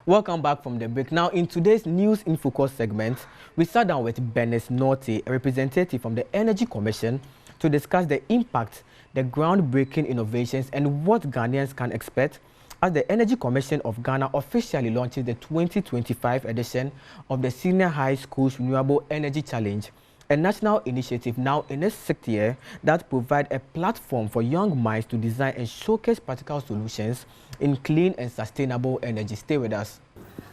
Welcome back from the break. Now, in today's News in Focus segment, we sat down with Bernice Nortey, a representative from the Energy Commission, to discuss the impact, the groundbreaking innovations, and what Ghanaians can expect as the Energy Commission of Ghana officially launches the 2025 edition of the Senior High Schools Renewable Energy Challenge, a national initiative now in its 6th year that provides a platform for young minds to design and showcase practical solutions in clean and sustainable energy. Stay with us.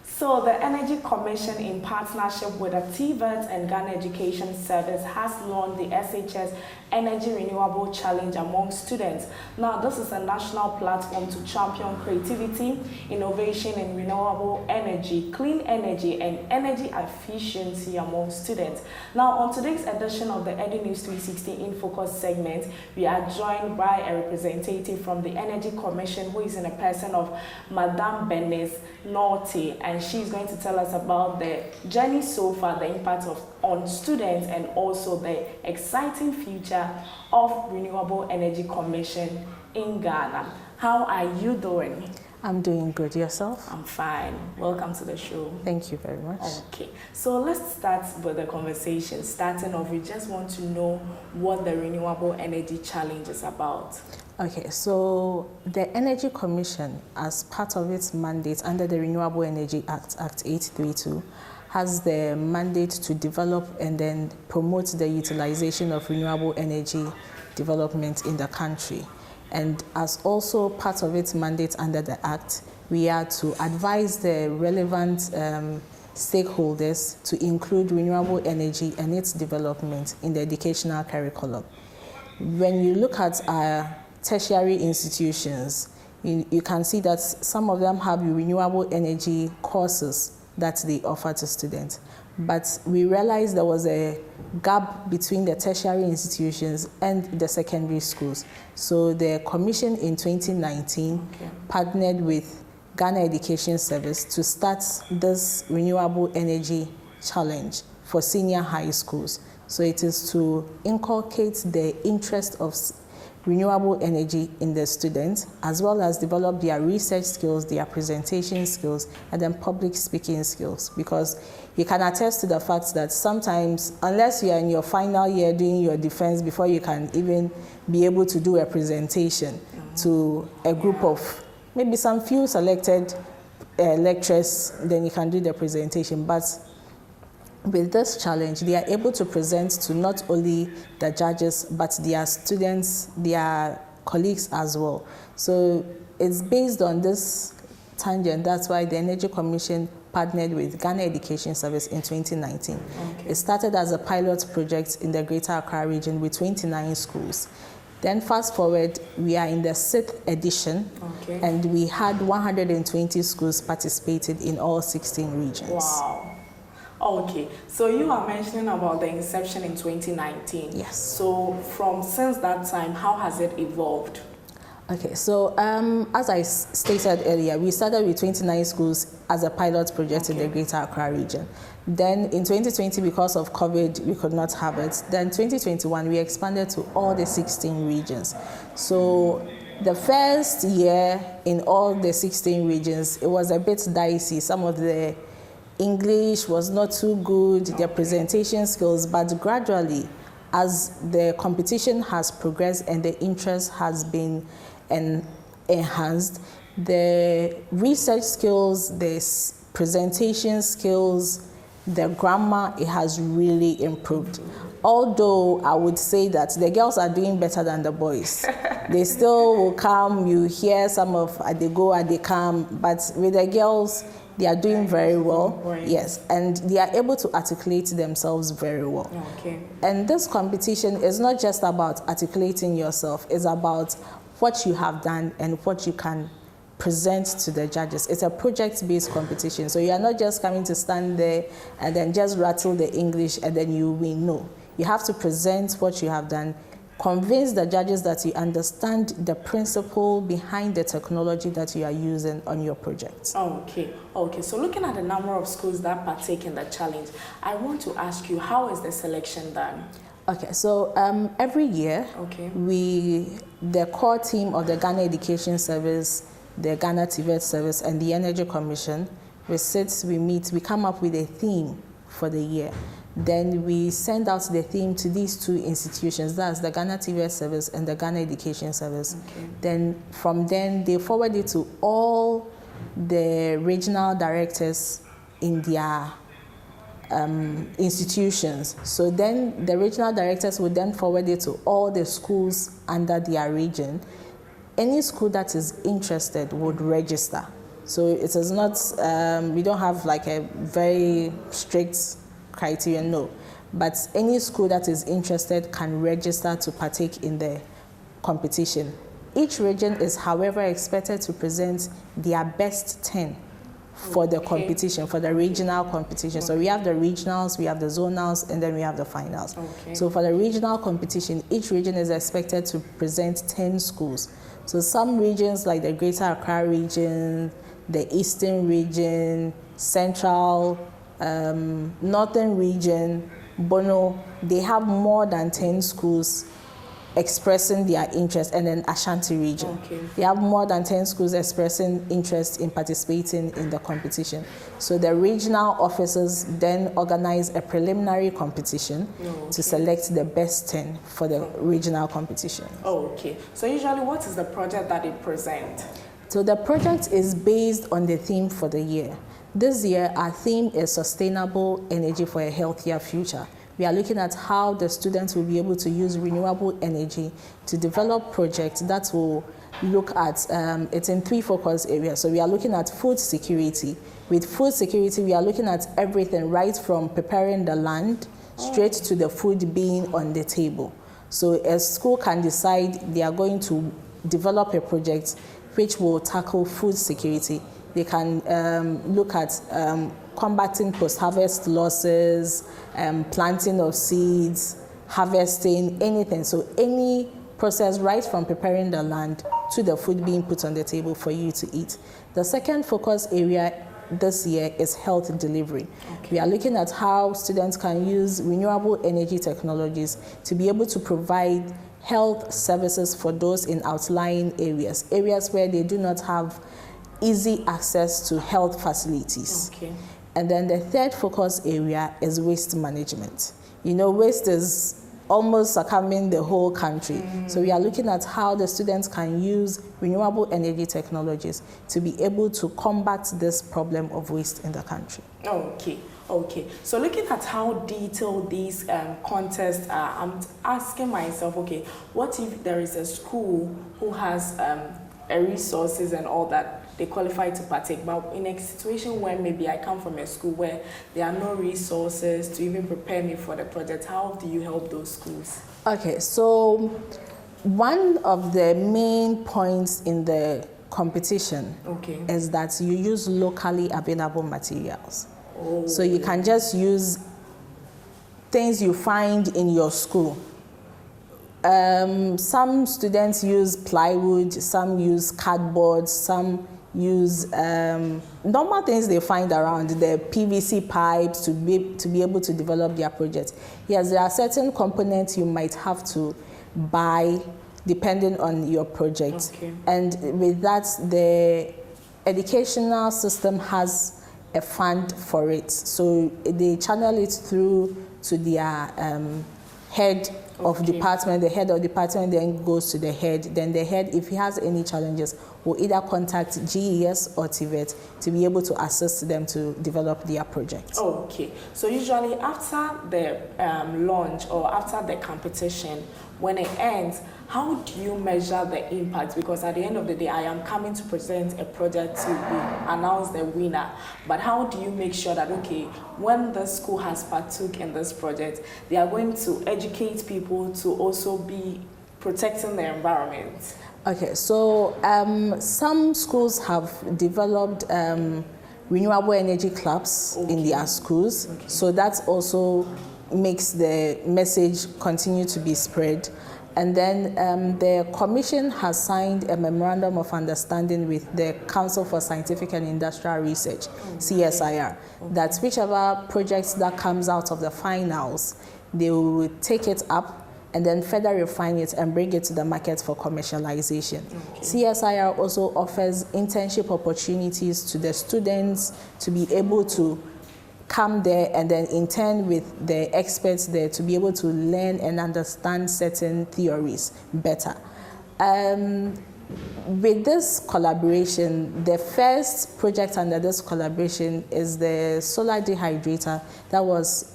So the Energy Commission, in partnership with the TVET and Ghana Education Service, has launched the SHS Energy Renewable Challenge among students. Now, this is a national platform to champion creativity, innovation in renewable energy, clean energy, and energy efficiency among students. Now, on today's edition of the Edu News 360 In Focus segment, we are joined by a representative from the Energy Commission, who is in a person of Madame Bernice Nortey, and she's going to tell us about the journey so far, the impact on students, and also the exciting future of Renewable Energy Commission in Ghana. How are you doing? I'm doing good. Yourself? I'm fine. Welcome to the show. Thank you very much. Okay, so let's start with the conversation. Starting off, we just want to know what the Renewable Energy Challenge is about. Okay, so the Energy Commission, as part of its mandate under the Renewable Energy Act, Act 832, has the mandate to develop and then promote the utilization of renewable energy development in the country. And as also part of its mandate under the Act, we are to advise the relevant stakeholders to include renewable energy and its development in the educational curriculum. When you look at our tertiary institutions, you can see that some of them have renewable energy courses that they offer to students. But we realized there was a gap between the tertiary institutions and the secondary schools. So the Commission in 2019 partnered with Ghana Education Service to start this renewable energy challenge for senior high schools. So it is to inculcate the interest of renewable energy in the students, as well as develop their research skills, their presentation skills, and then public speaking skills. Because you can attest to the fact that sometimes, unless you are in your final year doing your defense before you can even be able to do a presentation to a group of maybe some few selected lecturers, then you can do the presentation. But with this challenge, they are able to present to not only the judges, but their students, their colleagues as well. So it's based on this tangent. That's why the Energy Commission partnered with Ghana Education Service in 2019. Okay. It started as a pilot project in the Greater Accra region with 29 schools. Then fast forward, we are in the 6th edition, and we had 120 schools participated in all 16 regions. Wow. Okay, so you are mentioning about the inception in 2019. Yes. So since that time, how has it evolved? Okay, so as I stated earlier, we started with 29 schools as a pilot project in the Greater Accra region. Then in 2020, because of COVID, we could not have it. Then 2021, we expanded to all the 16 regions. So the first year in all the 16 regions, it was a bit dicey. Some of the English was not too good, their presentation skills, but gradually, as the competition has progressed and the interest has been enhanced, the research skills, the presentation skills, the grammar, it has really improved. Although I would say that the girls are doing better than the boys. They still will come, you hear some of they go, they come, but with the girls, they are doing very well, yes, and they are able to articulate themselves very well. Okay. And this competition is not just about articulating yourself, it's about what you have done and what you can present to the judges. It's a project-based competition, so you are not just coming to stand there and then just rattle the English and then you win. No, you have to present what you have done, convince the judges that you understand the principle behind the technology that you are using on your project. Okay, so looking at the number of schools that partake in the challenge, I want to ask you, how is the selection done? Okay, so every year, the core team of the Ghana Education Service, the Ghana TVET Service, and the Energy Commission, We sit, we meet, we come up with a theme for the year. Then we send out the theme to these two institutions, that's the Ghana TVET Service and the Ghana Education Service. Okay. Then from then, they forward it to all the regional directors in their institutions. So then the regional directors would then forward it to all the schools under their region. Any school that is interested would register. So it is not, we don't have like a very strict criteria, no. But any school that is interested can register to partake in the competition. Each region is, however, expected to present their best 10 for the competition, for the regional competition. So we have the regionals, we have the zonals, and then we have the finals. So for the regional competition, each region is expected to present 10 schools. So some regions like the Greater Accra region, the Eastern region, Central, Northern region, Bono, they have more than 10 schools expressing their interest, and then Ashanti region. They have more than 10 schools expressing interest in participating in the competition. So the regional officers then organize a preliminary competition to select the best 10 for the regional competition. So usually what is the project that they present? So the project is based on the theme for the year. This year, our theme is Sustainable Energy for a Healthier Future. We are looking at how the students will be able to use renewable energy to develop projects that will look at, it's in 3 focus areas. So we are looking at food security. With food security, we are looking at everything right from preparing the land straight to the food being on the table. So a school can decide they are going to develop a project which will tackle food security. They can look at combating post-harvest losses, planting of seeds, harvesting, anything. So any process right from preparing the land to the food being put on the table for you to eat. The second focus area this year is health delivery. We are looking at how students can use renewable energy technologies to be able to provide health services for those in outlying areas, areas where they do not have easy access to health facilities. And then the third focus area is waste management. You know, waste is almost succumbing the whole country. So we are looking at how the students can use renewable energy technologies to be able to combat this problem of waste in the country. So looking at how detailed these contests are, I'm asking myself, what if there is a school who has resources and all that, they qualify to partake, but in a situation where maybe I come from a school where there are no resources to even prepare me for the project, how do you help those schools? So one of the main points in the competition is that you use locally available materials. So you can just use things you find in your school. Some students use plywood, some use cardboard, some use normal things they find around, the PVC pipes to be able to develop their project. Yes, there are certain components you might have to buy depending on your project. And with that, the educational system has a fund for it. So they channel it through to their head of department. The head of department then goes to the head. Then the head, if he has any challenges, will either contact GES or TVET to be able to assist them to develop their project. So usually after the launch or after the competition, when it ends, how do you measure the impact? Because at the end of the day, I am coming to present a project to announce the winner. But how do you make sure that, when the school has partook in this project, they are going to educate people to also be protecting the environment? So some schools have developed renewable energy clubs in their schools. So that also makes the message continue to be spread. And then the Commission has signed a memorandum of understanding with the Council for Scientific and Industrial Research, CSIR, that whichever projects that comes out of the finals, they will take it up and then further refine it and bring it to the market for commercialization. Okay. CSIR also offers internship opportunities to the students to be able to come there and then intern with the experts there to be able to learn and understand certain theories better. With this collaboration, the first project under this collaboration is the solar dehydrator that was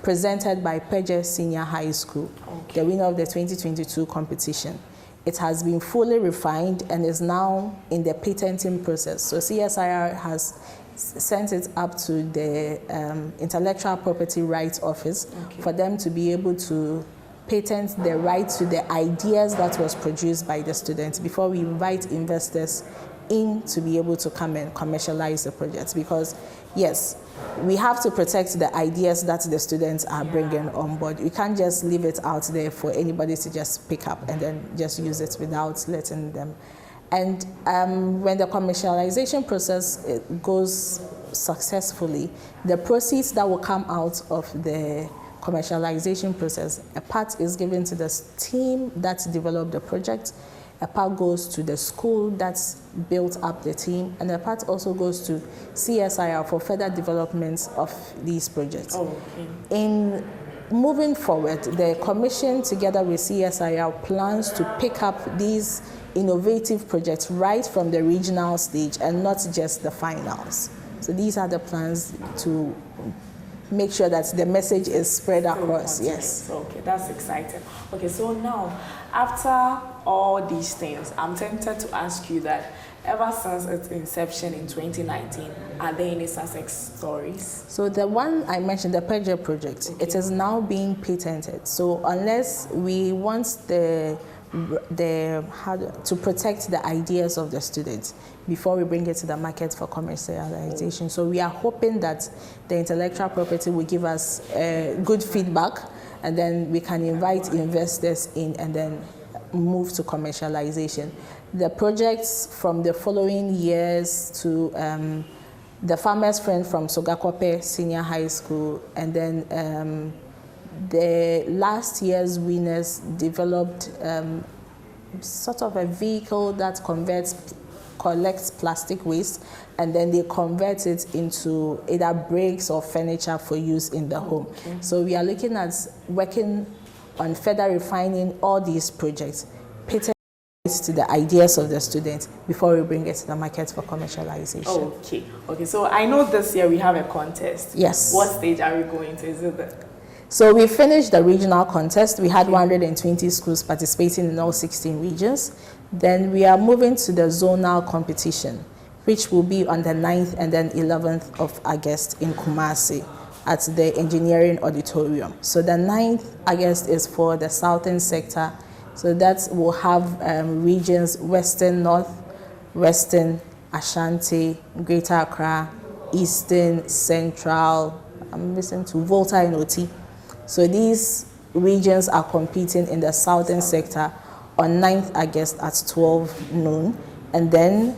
presented by Peje Senior High School, the winner of the 2022 competition. It has been fully refined and is now in the patenting process. So CSIR has sent it up to the Intellectual Property Rights Office for them to be able to patent the right to the ideas that was produced by the students before we invite investors in to be able to come and commercialize the projects. Because yes, we have to protect the ideas that the students are bringing on board. We can't just leave it out there for anybody to just pick up and then just use it without letting them. And when the commercialization process goes successfully, the proceeds that will come out of the commercialization process, a part is given to the team that developed the project, a part goes to the school that's built up the team, and a part also goes to CSIR for further development of these projects. In moving forward, the commission together with CSIR plans to pick up these innovative projects right from the regional stage and not just the finals. So these are the plans to make sure that the message is spread across. Yes. Okay, that's exciting. Okay, so now after all these things, I'm tempted to ask you that ever since its inception in 2019, are there any success stories? So the one I mentioned, the Peje project, it is now being patented. So unless we want to protect the ideas of the students before we bring it to the market for commercialization. So we are hoping that the intellectual property will give us good feedback, and then we can invite investors in and then move to commercialization. The projects from the following years to the Farmer's Friend from Sogakope Senior High School, and then the last year's winners developed sort of a vehicle that collects plastic waste, and then they convert it into either bricks or furniture for use in the home. So we are looking at working on further refining all these projects, patent to the ideas of the students before we bring it to the market for commercialization. Okay, so I know this year we have a contest. Yes. What stage are we going to? Is it the So we finished the regional contest. We had 120 schools participating in all 16 regions. Then we are moving to the zonal competition, which will be on the 9th and then 11th of August in Kumasi at the Engineering Auditorium. So the 9th August is for the southern sector. So that will have regions Western, North, Western, Ashanti, Greater Accra, Eastern, Central, I'm listening to Volta and Oti. So these regions are competing in the southern sector on 9th August at 12 noon. And then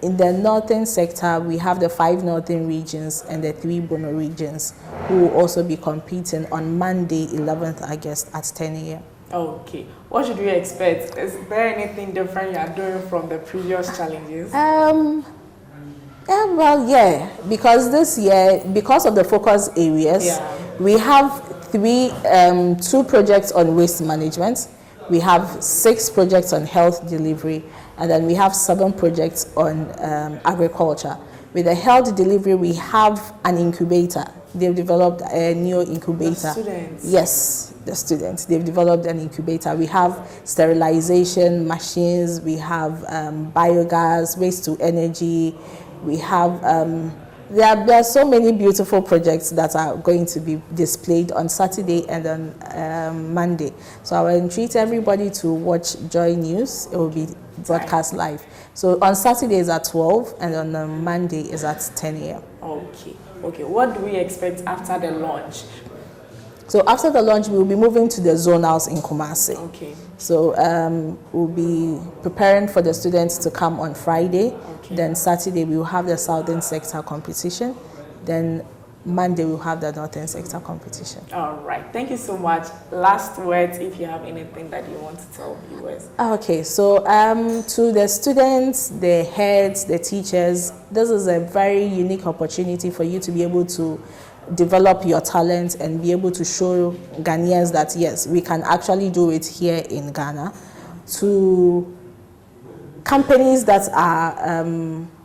in the northern sector, we have the 5 northern regions and the 3 Bono regions who will also be competing on Monday, 11th August at 10 a.m. Okay. What should we expect? Is there anything different you are doing from the previous challenges? Because this year, because of the focus areas, we have 2 projects on waste management, we have 6 projects on health delivery, and then we have 7 projects on agriculture. With the health delivery, we have an incubator. They've developed a new incubator. The students? Yes, the students. They've developed an incubator. We have sterilization machines, we have biogas, waste to energy, we have there are so many beautiful projects that are going to be displayed on Saturday and on Monday. So I will entreat everybody to watch Joy News. It will be broadcast live. So on Saturday is at 12 and on Monday is at 10 a.m. Okay. What do we expect after the launch? So after the launch, we will be moving to the zonals in Kumasi. Okay. So we'll be preparing for the students to come on Friday. Okay. Then Saturday, we will have the southern sector competition. Then Monday we'll have the Northern Sector competition. All right. Thank you so much. Last words, if you have anything that you want to tell viewers. Okay, so to the students, the heads, the teachers, this is a very unique opportunity for you to be able to develop your talent and be able to show Ghanaians that yes, we can actually do it here in Ghana. To companies that are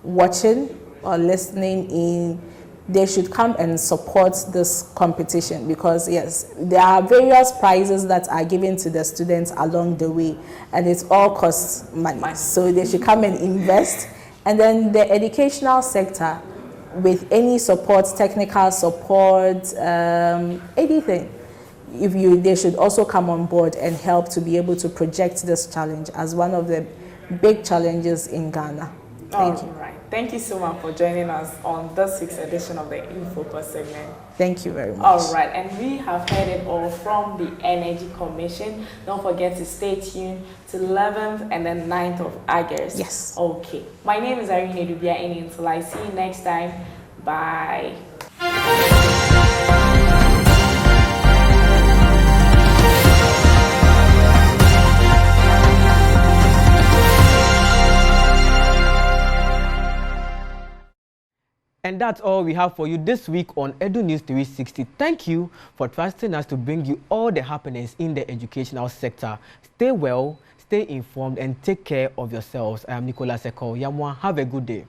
watching or listening in, they should come and support this competition, because yes, there are various prizes that are given to the students along the way, and it all costs money. So they should come and invest. And then the educational sector, with any support, technical support, anything, they should also come on board and help to be able to project this challenge as one of the big challenges in Ghana. Thank you. Right. Thank you so much for joining us on this week's edition of the InFocus segment. Thank you very much. All right, and we have heard it all from the Energy Commission. Don't forget to stay tuned to 11th and then 9th of August. Yes. Okay. My name is Irene until I see you next time. Bye. And that's all we have for you this week on Edu News 360. Thank you for trusting us to bring you all the happenings in the educational sector. Stay well, stay informed, and take care of yourselves. I am Nicolas Eko. Yamwa, have a good day.